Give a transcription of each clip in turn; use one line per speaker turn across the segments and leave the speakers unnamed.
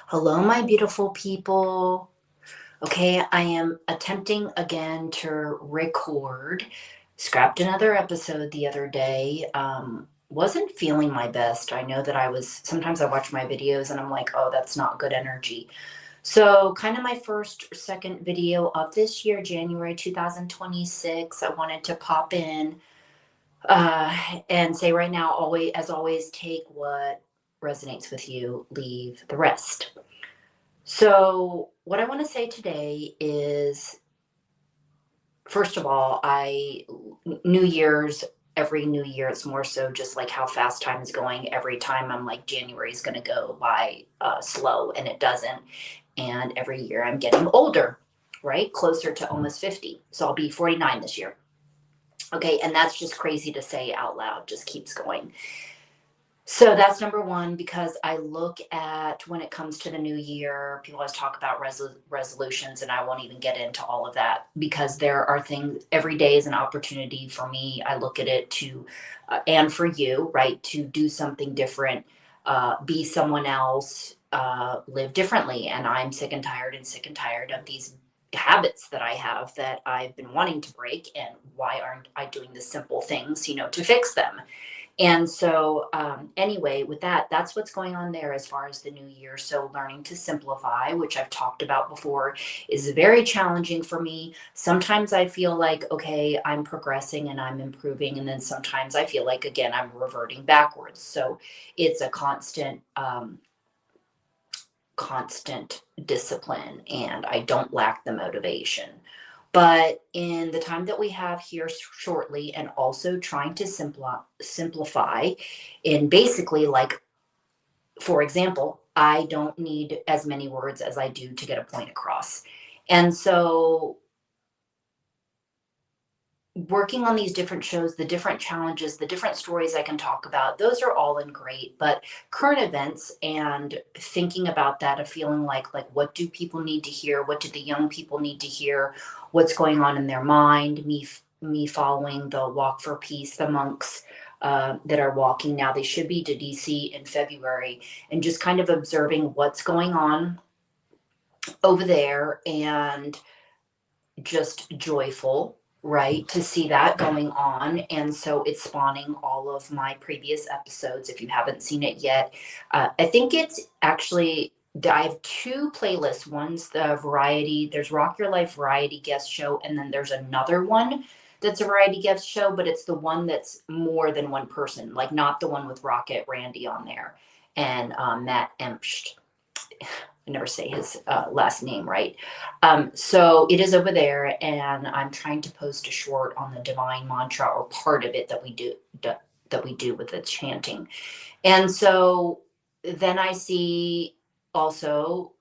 Hello, my beautiful people. Okay, I am attempting again to record. Scrapped another episode the other day. Wasn't feeling my best. I know that sometimes I watch my videos and I'm like, oh, that's not good energy. So, kind of my first, second video of this year, January 2026, I wanted to pop in and say right now, always, as always, take what resonates with you, leave the rest. So, what I want to say today is first of all, New Year's, every New Year, it's more so just like how fast time is going. Every time I'm like, January is going to go by slow, and it doesn't. And every year I'm getting older, right? Closer to almost 50. So, I'll be 49 this year. Okay. And that's just crazy to say out loud, just keeps going. So that's number one because I look at when it comes to the new year, people always talk about resolutions, and I won't even get into all of that because there are things every day is an opportunity for me. I look at it and for you, right, to do something different, be someone else, live differently. And I'm sick and tired of these habits that I have that I've been wanting to break. And why aren't I doing the simple things, to fix them? And so, anyway, with that, that's what's going on there as far as the new year. So, learning to simplify, which I've talked about before, is very challenging for me. Sometimes I feel like, okay, I'm progressing and I'm improving. And then sometimes I feel like, again, I'm reverting backwards. So, it's a constant discipline, and I don't lack the motivation. But in the time that we have here shortly, and also trying to simplify in basically, like, for example, I don't need as many words as I do to get a point across. And so working on these different shows, the different challenges, the different stories I can talk about, those are all in great. But current events and thinking about that, of feeling like what do people need to hear? What do the young people need to hear? What's going on in their mind? Me following the Walk for Peace, the monks that are walking now. They should be to DC in February, and just kind of observing what's going on over there, and just joyful, right, to see that going on. And so it's spawning all of my previous episodes. If you haven't seen it yet, I think it's actually, I have two playlists. One's the variety, there's Rock Your Life variety guest show, and then there's another one that's a variety guest show, but it's the one that's more than one person, like not the one with Rocket Randy on there and Matt Emscht. I never say his last name right. So it is over there, and I'm trying to post a short on the divine mantra, or part of it that we do with the chanting. And so then I see also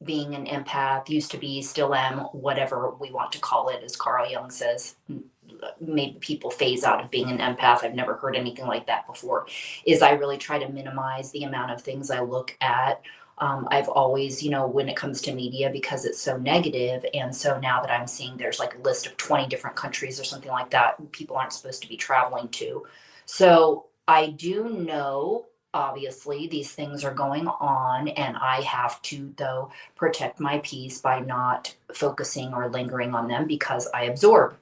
being an empath, used to be, still am, whatever we want to call it, as Carl Jung says. Maybe people phase out of being an empath. I've never heard anything like that before. Is I really try to minimize the amount of things I look at. I've always, when it comes to media, because it's so negative, and so now that I'm seeing there's like a list of 20 different countries or something like that people aren't supposed to be traveling to. So I do know, obviously, these things are going on, and I have to, though, protect my peace by not focusing or lingering on them, because I absorb,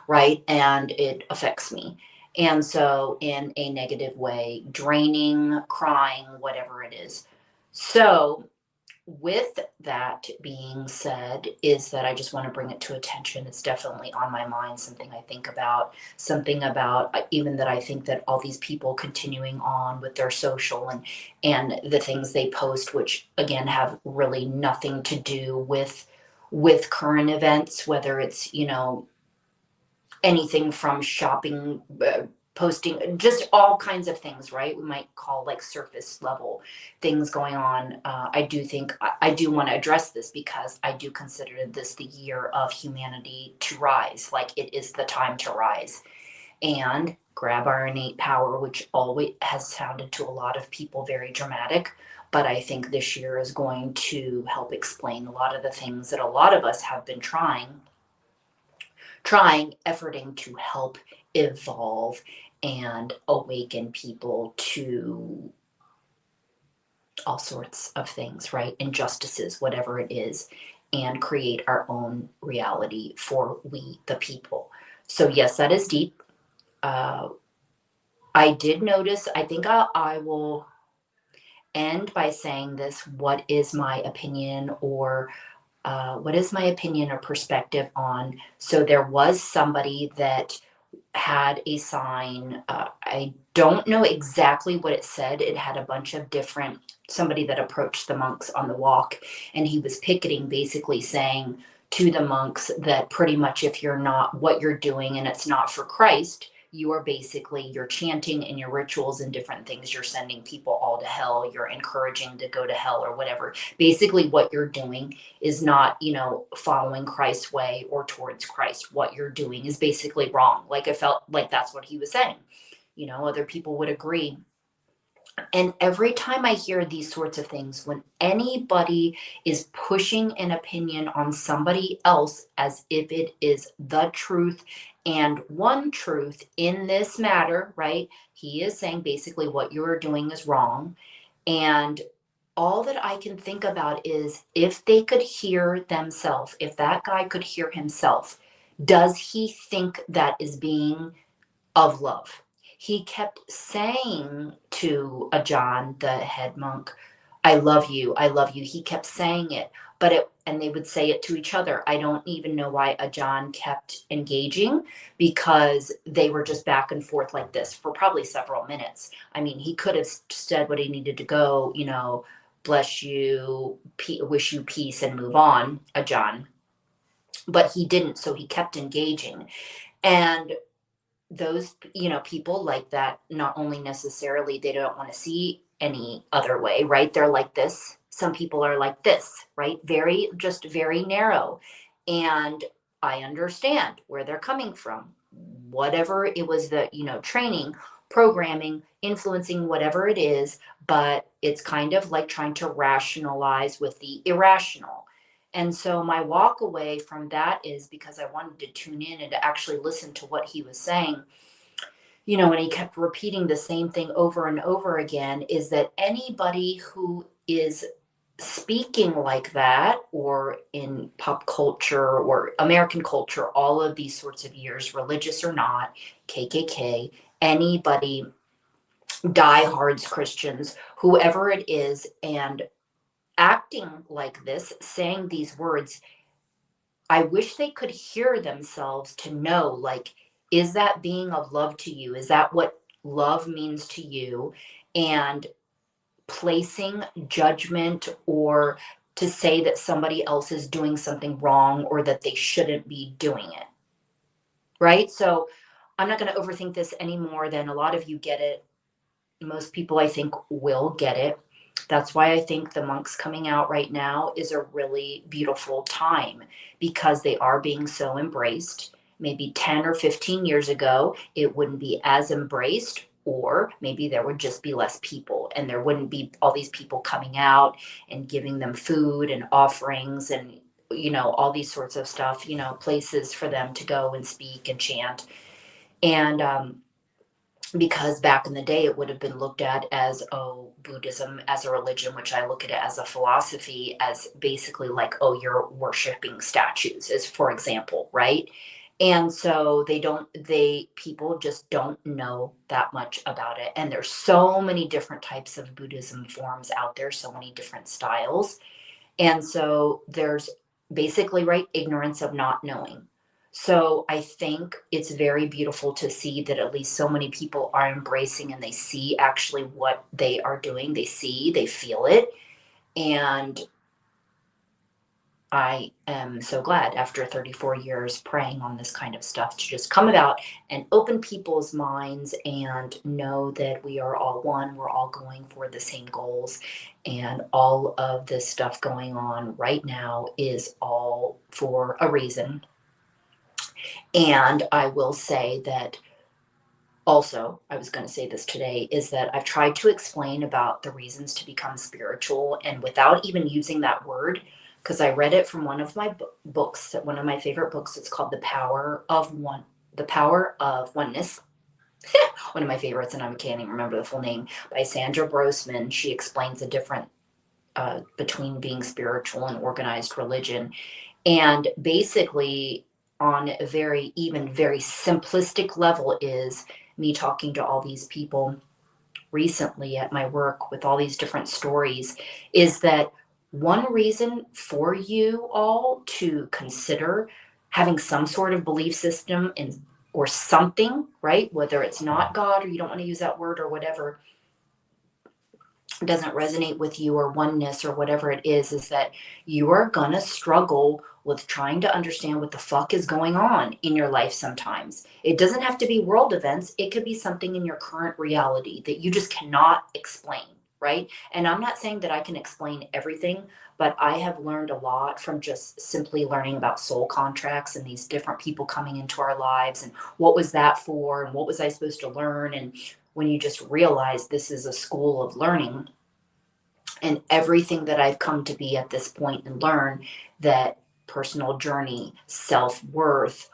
right? And it affects me. And so, in a negative way, draining, crying, whatever it is. So, with that being said, is that I just want to bring it to attention. It's definitely on my mind, something I think about, something about, even that I think that all these people continuing on with their social and the things they post, which again have really nothing to do with current events, whether it's, anything from shopping, posting, just all kinds of things, right? We might call like surface level things going on. I do think I do want to address this, because I do consider this the year of humanity to rise. Like, it is the time to rise and grab our innate power, which always has sounded to a lot of people very dramatic. But I think this year is going to help explain a lot of the things that a lot of us have been efforting to help evolve and awaken people to all sorts of things, right? Injustices, whatever it is, and create our own reality for we, the people. So, yes, that is deep. Uh, I did notice, I think I will end by saying this. What is my opinion, or what is my opinion or perspective on? So, there was somebody that had a sign. I don't know exactly what it said. It had a bunch of different, somebody that approached the monks on the walk, and he was picketing, basically saying to the monks that pretty much if you're not what you're doing and it's not for Christ, you are basically, you're chanting and your rituals and different things, you're sending people all to hell, you're encouraging to go to hell or whatever. Basically, what you're doing is not, following Christ's way or towards Christ. What you're doing is basically wrong. Like, I felt like that's what he was saying. Other people would agree. And every time I hear these sorts of things, when anybody is pushing an opinion on somebody else as if it is the truth and one truth in this matter, right? He is saying basically what you're doing is wrong. And all that I can think about is if they could hear themselves, if that guy could hear himself, does he think that is being of love? He kept saying to Ajaan, the head monk, I love you, I love you. He kept saying it, and they would say it to each other. I don't even know why Ajaan kept engaging, because they were just back and forth like this for probably several minutes. I mean, he could have said what he needed to go, bless you, wish you peace, and move on, Ajaan. But he didn't, so he kept engaging. And those, people like that, not only necessarily they don't want to see any other way, right? They're like this. Some people are like this, right? Very narrow. And I understand where they're coming from. Whatever it was, that, training, programming, influencing, whatever it is, but it's kind of like trying to rationalize with the irrational. And so my walk away from that is, because I wanted to tune in and to actually listen to what he was saying, and he kept repeating the same thing over and over again, is that anybody who is speaking like that, or in pop culture or American culture, all of these sorts of years, religious or not, KKK, anybody, diehards, Christians, whoever it is, and acting like this, saying these words, I wish they could hear themselves to know, like, is that being of love to you? Is that what love means to you? And placing judgment, or to say that somebody else is doing something wrong or that they shouldn't be doing it. Right? So I'm not going to overthink this any more than a lot of you get it. Most people, I think, will get it. That's why I think the monks coming out right now is a really beautiful time, because they are being so embraced. Maybe 10 or 15 years ago, it wouldn't be as embraced, or maybe there would just be less people and there wouldn't be all these people coming out and giving them food and offerings and, all these sorts of stuff, places for them to go and speak and chant. And, because back in the day it would have been looked at as, oh, Buddhism as a religion, which I look at it as a philosophy, as basically like, oh, you're worshiping statues, as for example, right? And so people just don't know that much about it. And there's so many different types of Buddhism forms out there, so many different styles. And so there's basically, right, ignorance of not knowing. So I think it's very beautiful to see that at least so many people are embracing, and they see actually what they are doing. They feel it. And I am so glad, after 34 years praying on this kind of stuff, to just come about and open people's minds and know that we are all one. We're all going for the same goals. And all of this stuff going on right now is all for a reason. And I will say that also, I was going to say this today, is that I've tried to explain about the reasons to become spiritual, and without even using that word, because I read it from one of my books, one of my favorite books. It's called The Power of Oneness. one of my favorites, and I can't even remember the full name, by Sandra Brosman. She explains the difference between being spiritual and organized religion. And basically, on a very, even very simplistic level, is me talking to all these people recently at my work with all these different stories, is that one reason for you all to consider having some sort of belief system in or something, right? Whether it's not God or you don't want to use that word or whatever, doesn't resonate with you, or oneness or whatever it is that you are gonna struggle with trying to understand what the fuck is going on in your life sometimes. It doesn't have to be world events, it could be something in your current reality that you just cannot explain, right? And I'm not saying that I can explain everything, but I have learned a lot from just simply learning about soul contracts and these different people coming into our lives, and what was that for, and what was I supposed to learn. And when you just realize this is a school of learning, and everything that I've come to be at this point and learn, that personal journey, self worth,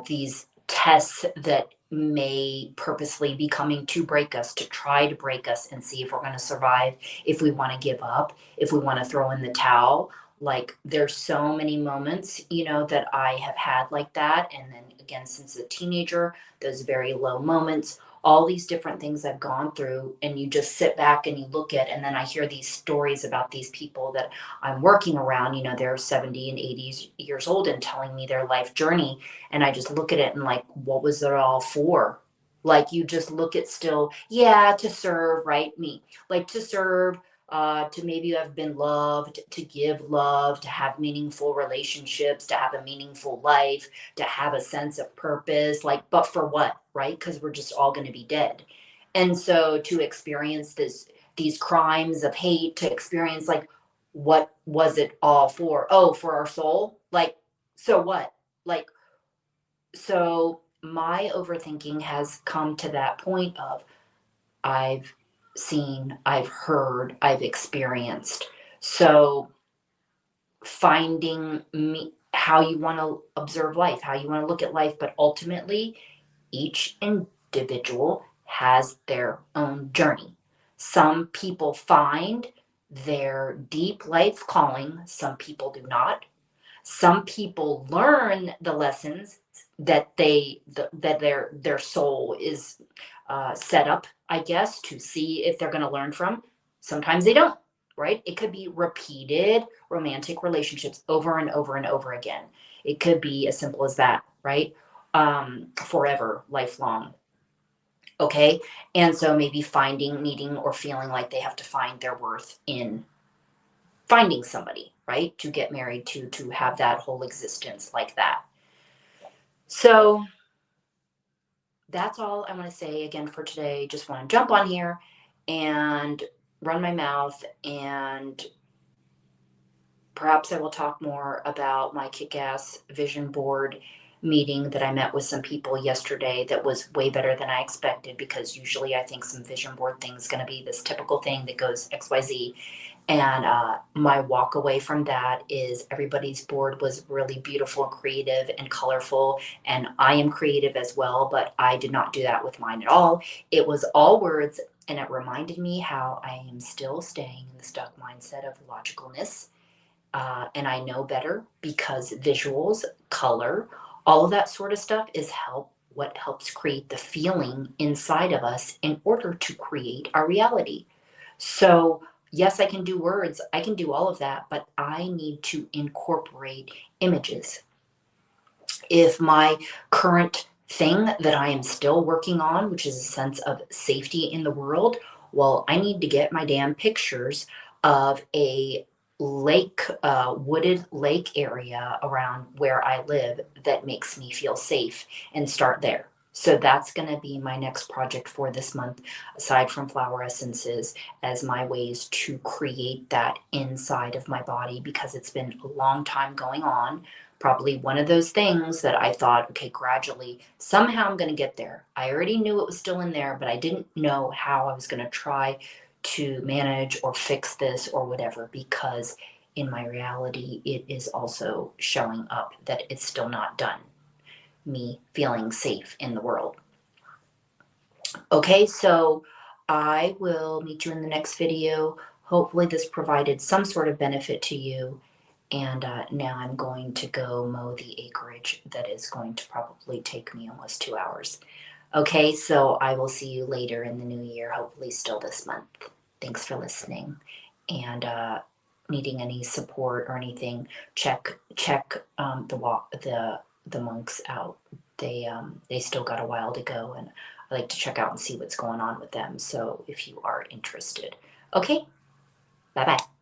these tests that may purposely be coming to break us, to try to break us and see if we're going to survive, if we want to give up, if we want to throw in the towel. Like, there's so many moments, that I have had like that. And then again, since a teenager, those very low moments, all these different things I've gone through, and you just sit back and you look at, and then I hear these stories about these people that I'm working around, they're 70 and 80 years old and telling me their life journey. And I just look at it and, like, what was it all for? Like, you just look at still, yeah, to serve, right? Me, like, to serve, to maybe have been loved, to give love, to have meaningful relationships, to have a meaningful life, to have a sense of purpose. Like, but for what, right? Because we're just all going to be dead. And so to experience these crimes of hate, to experience, like, what was it all for? Oh, for our soul? Like, so what? Like, so my overthinking has come to that point of, I've seen, I've heard, I've experienced. So finding me how you want to observe life, how you want to look at life, but ultimately each individual has their own journey. Some people find their deep life calling, some people do not. Some people learn the lessons that their soul is set up, I guess, to see if they're going to learn from. Sometimes they don't, right? It could be repeated romantic relationships over and over and over again. It could be as simple as that, right? Forever, lifelong. Okay. And so maybe finding, needing, or feeling like they have to find their worth in finding somebody, right? To get married to have that whole existence like that. So that's all I want to say again for today. Just want to jump on here and run my mouth, and perhaps I will talk more about my kick-ass vision board meeting that I met with some people yesterday that was way better than I expected, because usually I think some vision board thing is going to be this typical thing that goes XYZ. And my walk away from that is everybody's board was really beautiful and creative and colorful. And I am creative as well, but I did not do that with mine at all. It was all words. And it reminded me how I am still staying in the stuck mindset of logicalness. And I know better, because visuals, color, all of that sort of stuff is what helps create the feeling inside of us in order to create our reality. So, yes, I can do words, I can do all of that, but I need to incorporate images. If my current thing that I am still working on, which is a sense of safety in the world, well, I need to get my damn pictures of a lake, wooded lake area around where I live that makes me feel safe, and start there. So that's going to be my next project for this month, aside from flower essences, as my ways to create that inside of my body, because it's been a long time going on. Probably one of those things that I thought, okay, gradually, somehow I'm going to get there. I already knew it was still in there, but I didn't know how I was going to try to manage or fix this or whatever, because in my reality, it is also showing up that it's still not done. Me feeling safe in the world. Okay, so I will meet you in the next video. Hopefully this provided some sort of benefit to you. And now I'm going to go mow the acreage that is going to probably take me almost 2 hours. Okay, so I will see you later in the new year, hopefully still this month. Thanks for listening. And needing any support or anything, check the monks out. They still got a while to go, and I like to check out and see what's going on with them. So if you are interested, okay, bye bye.